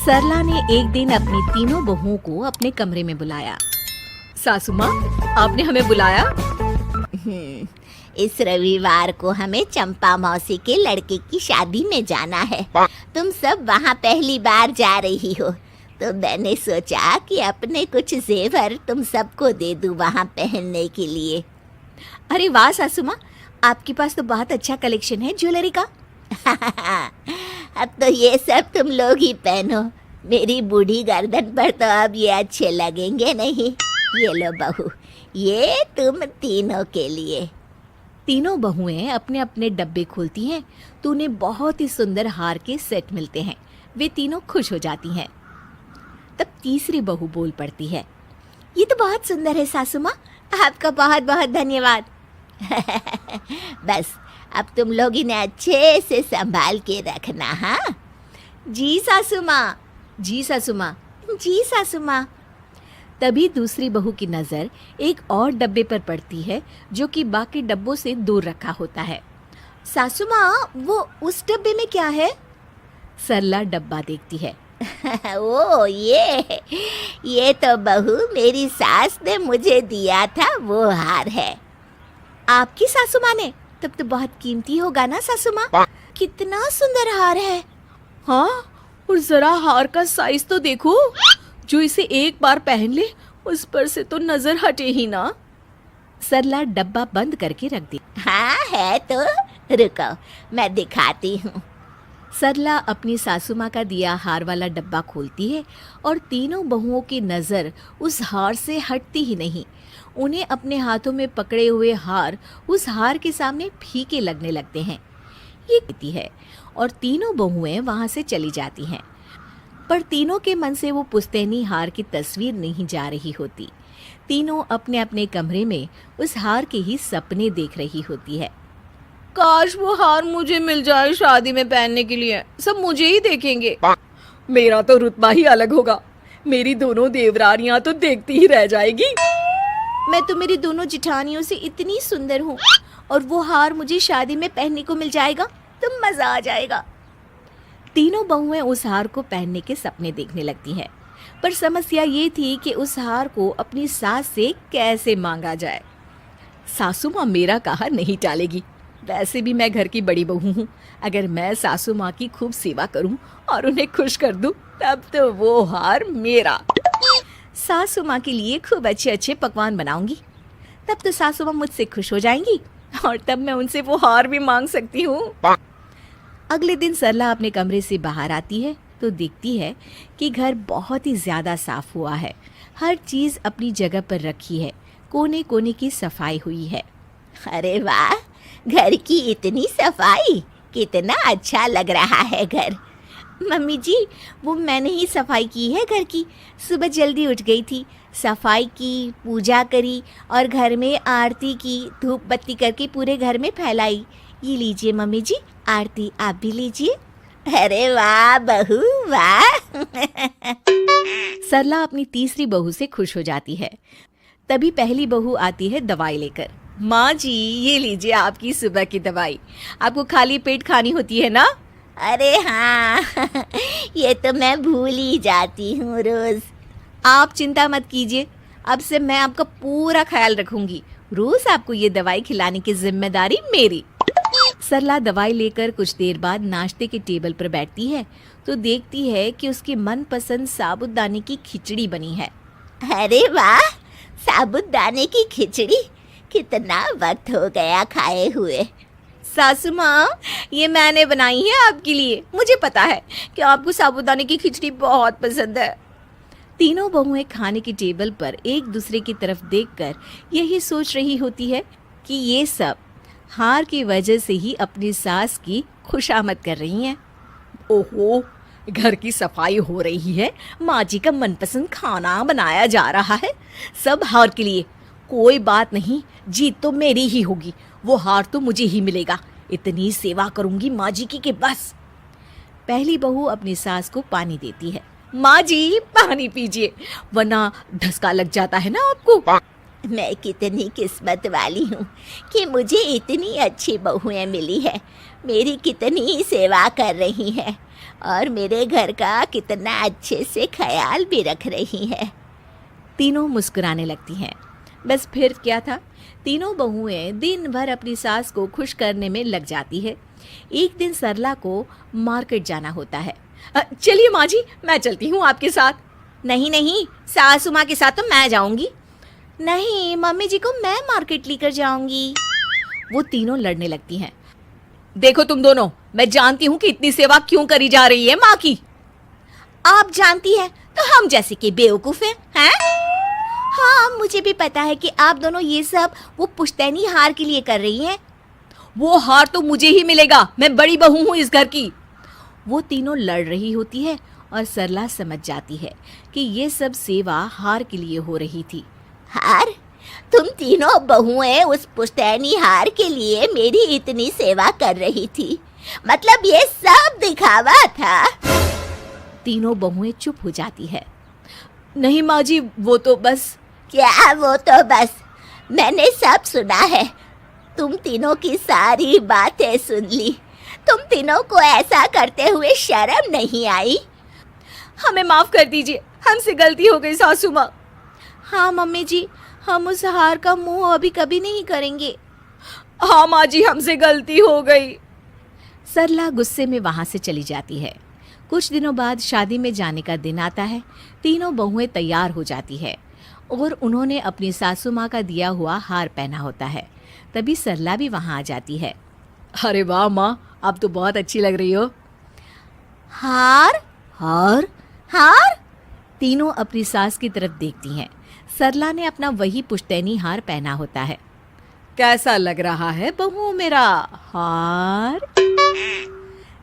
सरला ने एक दिन अपनी तीनों बहुओं को अपने कमरे में बुलाया। सासू माँ, आपने हमें बुलाया? इस रविवार को हमें चंपा मौसी के लड़के की शादी में जाना है। तुम सब वहाँ पहली बार जा रही हो, तो मैंने सोचा कि अपने कुछ जेवर तुम सबको दे दूँ वहाँ पहनने के लिए। अरे वाह सासू माँ, आपके पास तो बहुत अच्छा कलेक्शन है ज्वेलरी का। अब तो ये सब तुम लोग ही पहनो, मेरी बूढ़ी गर्दन पर तो अब ये अच्छे लगेंगे नहीं। ये लो बहू, ये तुम तीनों के लिए। तीनों बहुएं अपने अपने डब्बे खोलती हैं तो उन्हें बहुत ही सुंदर हार के सेट मिलते हैं। वे तीनों खुश हो जाती हैं। तब तीसरी बहू बोल पड़ती है, ये तो बहुत सुंदर है सासू माँ, आपका बहुत बहुत धन्यवाद। बस अब तुम लोग इन्हें अच्छे से संभाल के रखना। हाँ जी सासू माँ। जी सासू माँ। जी सासू माँ। तभी दूसरी बहू की नज़र एक और डब्बे पर पड़ती है जो कि बाकी डब्बों से दूर रखा होता है। सासू माँ, वो उस डब्बे में क्या है? सरला डब्बा देखती है। ओ ये तो बहू मेरी सास ने मुझे दिया था, वो हार है। आपकी सासू माँ ने? तब तो बहुत कीमती होगा ना सासू माँ। कितना सुंदर हार है। हाँ, और जरा हार का साइज तो देखो, जो इसे एक बार पहन ले उस पर से तो नजर हटे ही ना। सरला डब्बा बंद करके रख दी। हाँ है तो, रुको मैं दिखाती हूँ। सरला अपनी सासू माँ का दिया हार वाला डब्बा खोलती है और तीनों बहुओं की नज़र उस हार से हटती ही नहीं। उन्हें अपने हाथों में पकड़े हुए हार उस हार के सामने फीके लगने लगते हैं। ये कहती है और तीनों बहुएं वहाँ से चली जाती हैं। पर तीनों के मन से वो पुश्तैनी हार की तस्वीर नहीं जा रही होती। तीनों अपने अपने कमरे में उस हार के ही सपने देख रही होती है। काश वो हार मुझे मिल जाए शादी में पहनने के लिए, सब मुझे ही देखेंगे। मेरा तो रुतबा ही अलग होगा, मेरी दोनों देवरानियां तो देखती ही रह जाएगी। मैं तो मेरी दोनों जिठानियों से इतनी सुंदर हूँ, और वो हार मुझे शादी में पहनने को मिल जाएगा तो मजा आ जाएगा। तीनों बहुएं उस हार को पहनने के सपने देखने लगती हैं, पर समस्या ये थी कि उस हार को अपनी सास से कैसे मांगा जाए। सासू माँ मेरा कहा नहीं टालेगी। वैसे भी मैं घर की बड़ी बहू हूँ, अगर मैं सासू माँ की खूब सेवा करूँ और उन्हें खुश कर दूँ तब तो वो हार मेरा। सासू माँ के लिए खूब अच्छे अच्छे पकवान बनाऊंगी, तब तो सासू माँ मुझसे खुश हो जाएंगी और तब मैं उनसे वो हार भी मांग सकती हूँ। अगले दिन सरला अपने कमरे से बाहर आती है तो देखती है कि घर बहुत ही ज़्यादा साफ हुआ है। हर चीज़ अपनी जगह पर रखी है, कोने कोने की सफाई हुई है। अरे वाह, घर की इतनी सफाई, कितना अच्छा लग रहा है घर। मम्मी जी, वो मैंने ही सफाई की है घर की। सुबह जल्दी उठ गई थी, सफाई की, पूजा करी और घर में आरती की, धूप बत्ती करके पूरे घर में फैलाई। ये लीजिए मम्मी जी, आरती आप भी लीजिए। अरे वाह बहू वाह। सरला अपनी तीसरी बहू से खुश हो जाती है। तभी पहली बहू आती है दवाई लेकर। माँ जी, ये लीजिए आपकी सुबह की दवाई, आपको खाली पेट खानी होती है ना? अरे हाँ, ये तो मैं भूल ही जाती हूँ रोज। आप चिंता मत कीजिए, अब से मैं आपका पूरा ख्याल रखूंगी। रोज आपको ये दवाई खिलाने की जिम्मेदारी मेरी। सरला दवाई लेकर कुछ देर बाद नाश्ते के टेबल पर बैठती है तो देखती है कि उसकी मनपसंद साबूदाने की खिचड़ी बनी है। अरे वाह, साबूदाने की खिचड़ी, कितना वक्त हो गया खाए हुए। सासू माँ, ये मैंने बनाई है आपके लिए। मुझे पता है कि आपको साबूदाने की खिचड़ी बहुत पसंद है। तीनों बहुएं खाने की टेबल पर एक दूसरे की तरफ देखकर यही सोच रही होती है कि ये सब हार की वजह से ही अपनी सास की खुशामद कर रही हैं। ओहो, घर की सफाई हो रही है, माँ जी का मनपसंद खाना बनाया जा रहा है, सब हार के लिए। कोई बात नहीं, जीत तो मेरी ही होगी, वो हार तो मुझे ही मिलेगा। इतनी सेवा करूंगी माँ जी की कि बस। पहली बहू अपनी सास को पानी देती है। माँ जी, पानी पीजिए, वरना धसका लग जाता है ना आपको। मैं कितनी किस्मत वाली हूँ कि मुझे इतनी अच्छी बहुएं मिली है, मेरी कितनी सेवा कर रही हैं और मेरे घर का कितना अच्छे से ख्याल भी रख रही है। तीनों मुस्कुराने लगती हैं। बस फिर क्या था, तीनों बहुएं दिन भर अपनी सास को खुश करने में लग जाती है। एक दिन सरला को मार्केट जाना होता है। चलिए माँ जी, मैं चलती हूँ आपके साथ। नहीं नहीं, सासू माँ के साथ तो मैं जाऊंगी। नहीं, मम्मी जी को मैं मार्केट लेकर जाऊंगी। वो तीनों लड़ने लगती हैं। देखो तुम दोनों, मैं जानती हूँ कि इतनी सेवा क्यों करी जा रही है माँ की। आप जानती हैं तो हम जैसे कि बेवकूफ हैं, हैं? हाँ, मुझे भी पता है कि आप दोनों ये सब वो पुश्तैनी हार के लिए कर रही हैं। वो हार तो मुझे ही मिलेगा, मैं बड़ी बहू हूँ इस घर की। वो तीनों लड़ रही होती है और सरला समझ जाती है कि ये सब सेवा हार के लिए हो रही थी। हार? तुम तीनों बहुएं उस पुश्तैनी हार के लिए मेरी इतनी सेवा कर रही थी, मतलब ये सब दिखावा था। तीनों बहुएं चुप हो जाती है। नहीं माँ जी, वो तो बस। क्या वो तो बस? मैंने सब सुना है। तुम तीनों की सारी बातें सुन ली। तुम तीनों को ऐसा करते हुए शर्म नहीं आई? हमें माफ कर दीजिए, हमसे गलती हो गई सासू माँ। हाँ मम्मी जी, हम उस हार का मुंह अभी कभी नहीं करेंगे। हाँ माँ जी, हमसे गलती हो गई। सरला गुस्से में वहां से चली जाती है। कुछ दिनों बाद शादी में जाने का दिन आता है। तीनों बहुएं तैयार हो जाती है और उन्होंने अपनी सासू माँ का दिया हुआ हार पहना होता है। तभी सरला भी वहां आ जाती है। अरे वाह माँ, आप तो बहुत अच्छी लग रही हो। हार? हार? हार? तीनों अपनी सास की तरफ देखती हैं। सरला ने अपना वही पुश्तैनी हार पहना होता है। कैसा लग रहा है बहू मेरा हार?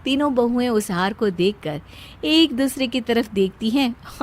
तीनों बहुएं उस हार को देखकर एक दूसरे की तरफ देखती हैं